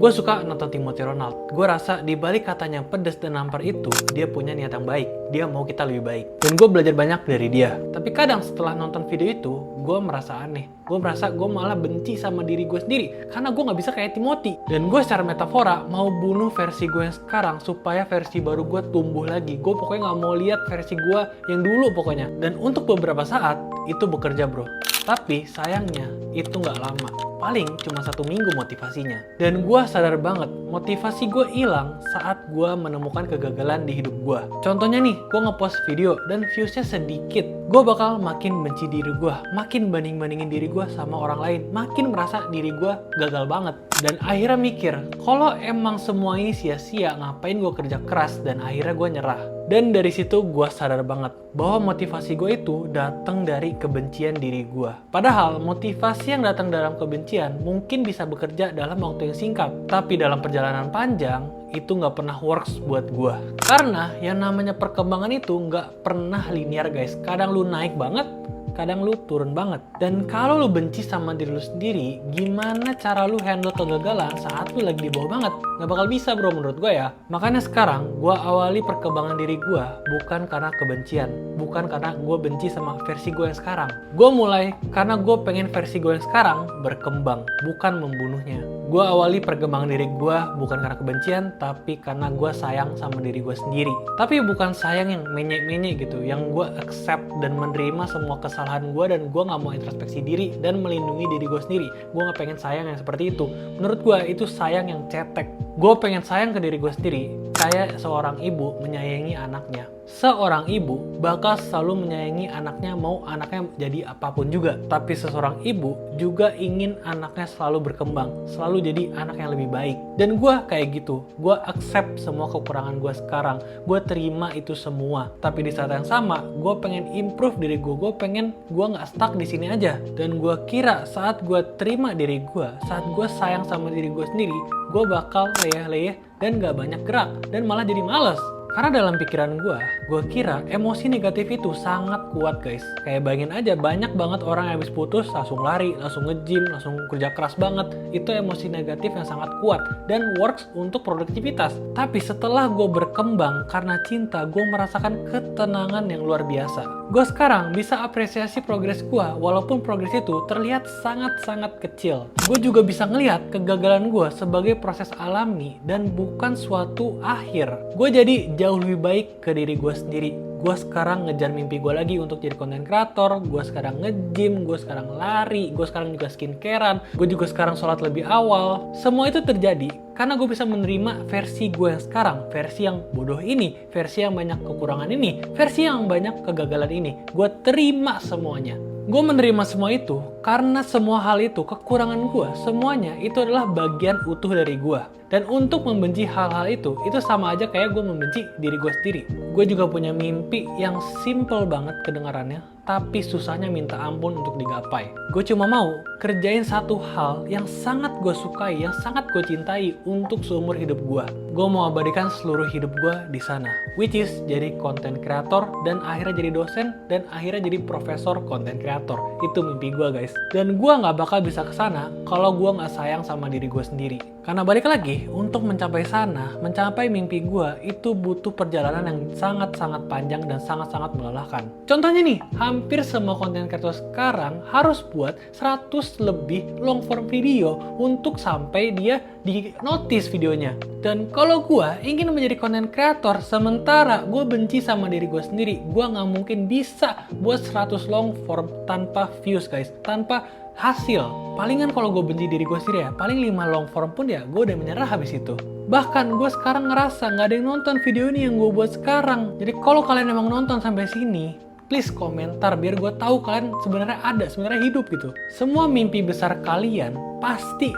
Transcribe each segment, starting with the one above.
Gue suka nonton Timothy Ronald. Gue rasa di balik katanya pedes dan nampar itu, dia punya niat yang baik. Dia mau kita lebih baik. Dan gue belajar banyak dari dia. Tapi kadang setelah nonton video itu, gue merasa aneh. Gue merasa gue malah benci sama diri gue sendiri. Karena gue gak bisa kayak Timothy. Dan gue secara metafora mau bunuh versi gue yang sekarang supaya versi baru gue tumbuh lagi. Gue pokoknya gak mau lihat versi gue yang dulu pokoknya. Dan untuk beberapa saat, itu bekerja bro. Tapi sayangnya itu nggak lama, paling cuma 1 minggu motivasinya. Dan gue sadar banget, motivasi gue hilang saat gue menemukan kegagalan di hidup gue. Contohnya nih, gue ngepost video dan viewsnya sedikit, gue bakal makin benci diri gue, makin banding-bandingin diri gue sama orang lain, makin merasa diri gue gagal banget. Dan akhirnya mikir, kalau emang semua ini sia-sia, ngapain gue kerja keras, dan akhirnya gue nyerah. Dan dari situ gue sadar banget bahwa motivasi gue itu datang dari kebencian diri gue. Padahal motivasi yang datang dalam kebencian mungkin bisa bekerja dalam waktu yang singkat. Tapi dalam perjalanan panjang, itu nggak pernah works buat gue. Karena yang namanya perkembangan itu nggak pernah linear guys. Kadang lu naik banget, kadang lu turun banget. Dan kalau lu benci sama diri lu sendiri, gimana cara lu handle kegagalan saat lu lagi di bawah banget? Gak bakal bisa bro menurut gue ya. Makanya sekarang gue awali perkembangan diri gue bukan karena kebencian, bukan karena gue benci sama versi gue yang sekarang. Gue mulai karena gue pengen versi gue yang sekarang berkembang, bukan membunuhnya. Gue awali perkembangan diri gue bukan karena kebencian, tapi karena gue sayang sama diri gue sendiri. Tapi bukan sayang yang menyek-menyek gitu, yang gue accept dan menerima semua kesalahan gue, dan gue gak mau introspeksi diri dan melindungi diri gue sendiri. Gue gak pengen sayang yang seperti itu. Menurut gue itu sayang yang cetek. Gue pengen sayang ke diri gue sendiri kayak seorang ibu menyayangi anaknya. Seorang ibu bakal selalu menyayangi anaknya mau anaknya jadi apapun juga. Tapi seseorang ibu juga ingin anaknya selalu berkembang, selalu jadi anak yang lebih baik. Dan gue kayak gitu, gue accept semua kekurangan gue sekarang. Gue terima itu semua. Tapi di saat yang sama, gue pengen improve diri gue. Gue pengen gue gak stuck di sini aja. Dan gue kira saat gue terima diri gue, saat gue sayang sama diri gue sendiri, gue bakal leyeh-leyeh dan gak banyak gerak, dan malah jadi males. Karena dalam pikiran gue kira emosi negatif itu sangat kuat guys. Kayak bayangin aja, banyak banget orang yang habis putus langsung lari, langsung nge-gym, langsung kerja keras banget. Itu emosi negatif yang sangat kuat dan works untuk produktivitas. Tapi setelah gue berkembang karena cinta, gue merasakan ketenangan yang luar biasa. Gue sekarang bisa apresiasi progres gue, walaupun progres itu terlihat sangat-sangat kecil. Gue juga bisa ngelihat kegagalan gue sebagai proses alami dan bukan suatu akhir. Gue jadi jauh lebih baik ke diri gue sendiri. Gue sekarang ngejar mimpi gue lagi untuk jadi content creator. Gue sekarang nge-gym, gue sekarang lari, gue sekarang juga skincarean, gue juga sekarang sholat lebih awal. Semua itu terjadi karena gue bisa menerima versi gue yang sekarang, versi yang bodoh ini, versi yang banyak kekurangan ini, versi yang banyak kegagalan ini. Gue terima semuanya. Gue menerima semua itu karena semua hal itu, kekurangan gue, semuanya itu adalah bagian utuh dari gue. Dan untuk membenci hal-hal itu sama aja kayak gue membenci diri gue sendiri. Gue juga punya mimpi yang simple banget kedengarannya, tapi susahnya minta ampun untuk digapai. Gue cuma mau kerjain satu hal yang sangat gue sukai, yang sangat gue cintai untuk seumur hidup gue. Gue mau abadikan seluruh hidup gue di sana, which is jadi content creator, dan akhirnya jadi dosen, dan akhirnya jadi profesor content creator. Itu mimpi gue guys. Dan gue gak bakal bisa kesana kalau gue gak sayang sama diri gue sendiri. Karena balik lagi, untuk mencapai sana, mencapai mimpi gue, itu butuh perjalanan yang sangat-sangat panjang dan sangat-sangat melelahkan. Contohnya nih, hampir semua konten kreator sekarang harus buat 100 lebih long form video untuk sampai dia di notice videonya. Dan kalau gue ingin menjadi konten kreator, sementara gue benci sama diri gue sendiri, gue gak mungkin bisa buat 100 long form tanpa views guys, tanpa hasil. Palingan kalau gue benci diri gue sendiri ya, paling 5 long form pun ya gue udah menyerah habis itu. Bahkan gue sekarang ngerasa gak ada yang nonton video ini yang gue buat sekarang. Jadi kalau kalian emang nonton sampai sini, please komentar biar gue tahu kalian sebenarnya ada, sebenarnya hidup gitu. Semua mimpi besar kalian pasti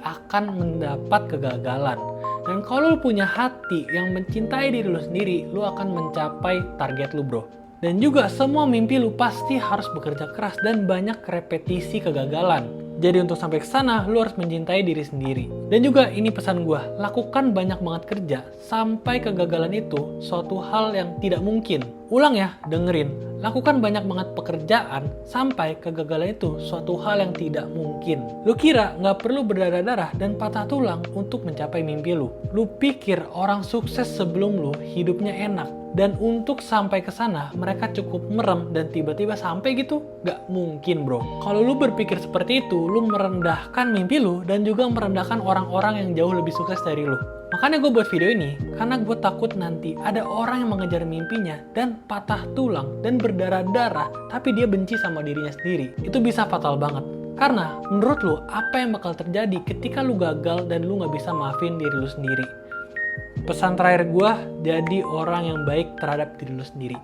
akan mendapat kegagalan. Dan kalau lu punya hati yang mencintai diri lu sendiri, lu akan mencapai target lu bro. Dan juga semua mimpi lu pasti harus bekerja keras dan banyak repetisi kegagalan. Jadi untuk sampai ke sana, lu harus mencintai diri sendiri. Dan juga ini pesan gue, lakukan banyak banget kerja sampai kegagalan itu suatu hal yang tidak mungkin. Ulang ya, dengerin. lakukan banyak banget pekerjaan sampai kegagalan itu suatu hal yang tidak mungkin. Lu kira nggak perlu berdarah-darah dan patah tulang untuk mencapai mimpi lu. Lu pikir orang sukses sebelum lu hidupnya enak, dan untuk sampai ke sana mereka cukup merem dan tiba-tiba sampai gitu? Nggak mungkin bro. Kalau lu berpikir seperti itu, lu merendahkan mimpi lu dan juga merendahkan orang-orang yang jauh lebih sukses dari lu. Makanya gue buat video ini, karena gue takut nanti ada orang yang mengejar mimpinya dan patah tulang dan berdarah-darah, tapi dia benci sama dirinya sendiri. Itu bisa fatal banget. Karena menurut lu, apa yang bakal terjadi ketika lu gagal dan lu nggak bisa maafin diri lu sendiri? Pesan terakhir gue, jadi orang yang baik terhadap diri lu sendiri.